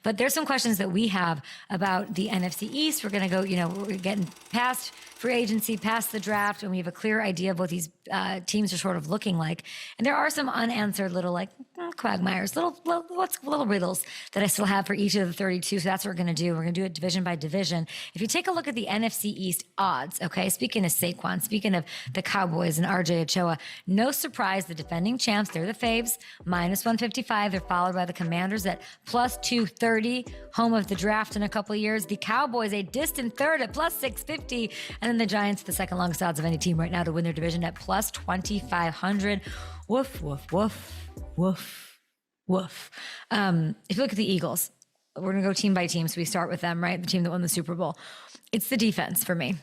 But there's some questions that we have about the NFC East. We're going to go, we're getting past free agency, past the draft, and we have a clear idea of what these teams are sort of looking like. And there are some unanswered little quagmires, little riddles that I still have for each of the 32. So that's what we're going to do. We're going to do it division by division. If you take a look at the NFC East odds, okay, speaking of Saquon, speaking of the Cowboys and RJ Ochoa, no surprise, the defending champs, they're the faves, -155. They're followed by the Commanders at +230, home of the draft in a couple of years. The Cowboys, a distant third at +650. And then the Giants, the second longest odds of any team right now to win their division at +2,500. Woof, woof, woof, woof, woof. If you look at the Eagles, we're going to go team by team. So we start with them, right? The team that won the Super Bowl. It's the defense for me.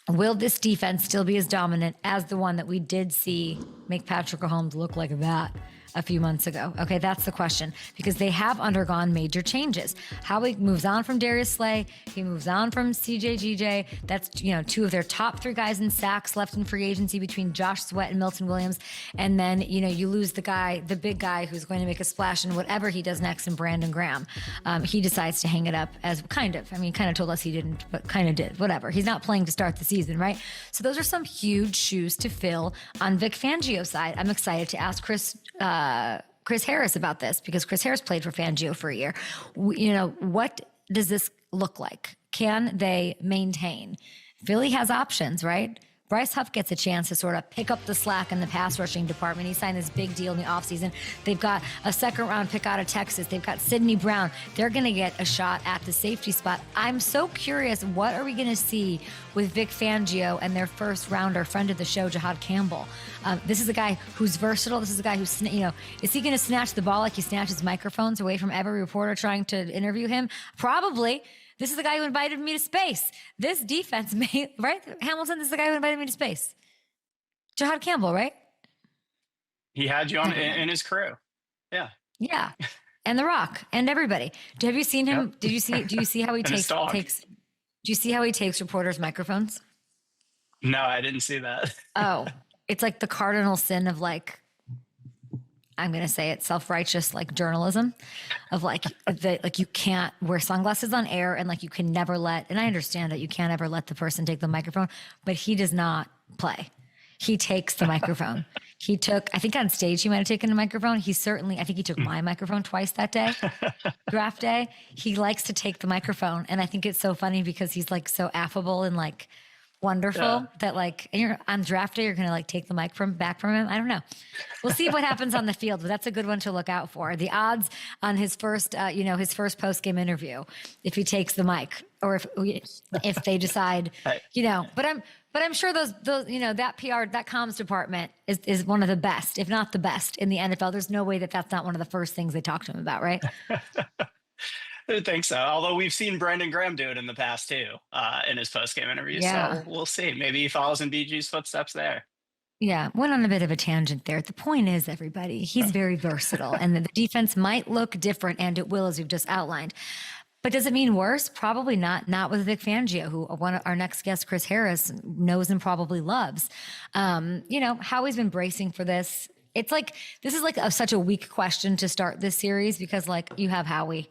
Will this defense still be as dominant as the one that we did see make Patrick Mahomes look like that a few months ago? Okay, that's the question, because they have undergone major changes. Howie moves on from Darius Slay. He moves on from CJGJ. That's, two of their top 3 guys in sacks left in free agency between Josh Sweat and Milton Williams. And then, you lose the big guy who's going to make a splash in whatever he does next in Brandon Graham. He decides to hang it up as kind of told us he didn't, but kind of did, whatever. He's not playing to start the season, right? So those are some huge shoes to fill on Vic Fangio's side. I'm excited to ask Chris Harris about this, because Chris Harris played for Fangio for a year. What does this look like? Can they maintain? Philly has options, right? Bryce Huff gets a chance to sort of pick up the slack in the pass rushing department. He signed this big deal in the offseason. They've got a second-round pick out of Texas. They've got Sidney Brown. They're going to get a shot at the safety spot. I'm so curious, what are we going to see with Vic Fangio and their first-rounder, friend of the show, Jihaad Campbell? This is a guy who's versatile. This is a guy who's, is he going to snatch the ball like he snatches microphones away from every reporter trying to interview him? Probably. This is the guy who invited me to space. This defense, right? Hamilton, this is the guy who invited me to space. Jihaad Campbell, right? He had you on in his crew. Yeah. Yeah. And The Rock and everybody. Have you seen him? Yep. Do you see how he takes do you see how he takes reporters' microphones? No, I didn't see that. Oh, it's like the cardinal sin of I'm going to say it, self-righteous, journalism of you can't wear sunglasses on air, and you can never and I understand that you can't ever let the person take the microphone, but he does not play. He takes the microphone. I think on stage, he might've taken the microphone. I think he took my microphone twice that day, draft day. He likes to take the microphone. And I think it's so funny because he's so affable and wonderful that you're on draft day, you're going to take the mic back from him. I don't know. We'll see what happens on the field, but that's a good one to look out for. The odds on his first post-game interview, if he takes the mic, or if they decide, but I'm sure those that PR, that comms department is one of the best, if not the best in the NFL. There's no way that's not one of the first things they talk to him about, right? I think so. Although we've seen Brandon Graham do it in the past too, in his post-game interviews. Yeah. So we'll see. Maybe he follows in BG's footsteps there. Yeah, went on a bit of a tangent there. The point is, everybody, he's very versatile, and the defense might look different, and it will, as we've just outlined. But does it mean worse? Probably not. Not with Vic Fangio, who our next guest, Chris Harris, knows and probably loves. Howie's been bracing for this. It's this is such a weak question to start this series, because you have Howie.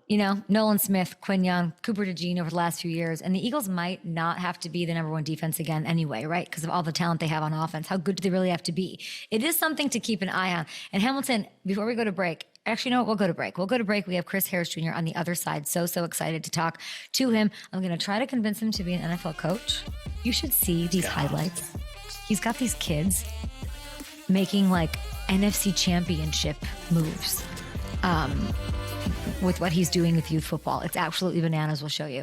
Nolan Smith, Quinyon, Cooper DeJean over the last few years. And the Eagles might not have to be the number 1 defense again anyway, right? Because of all the talent they have on offense. How good do they really have to be? It is something to keep an eye on. And Hamilton, before we go to break, actually, no, we'll go to break. We have Chris Harris Jr. on the other side. So excited to talk to him. I'm going to try to convince him to be an NFL coach. You should see these highlights. He's got these kids making NFC championship moves. With what he's doing with youth football. It's absolutely bananas. We'll show you.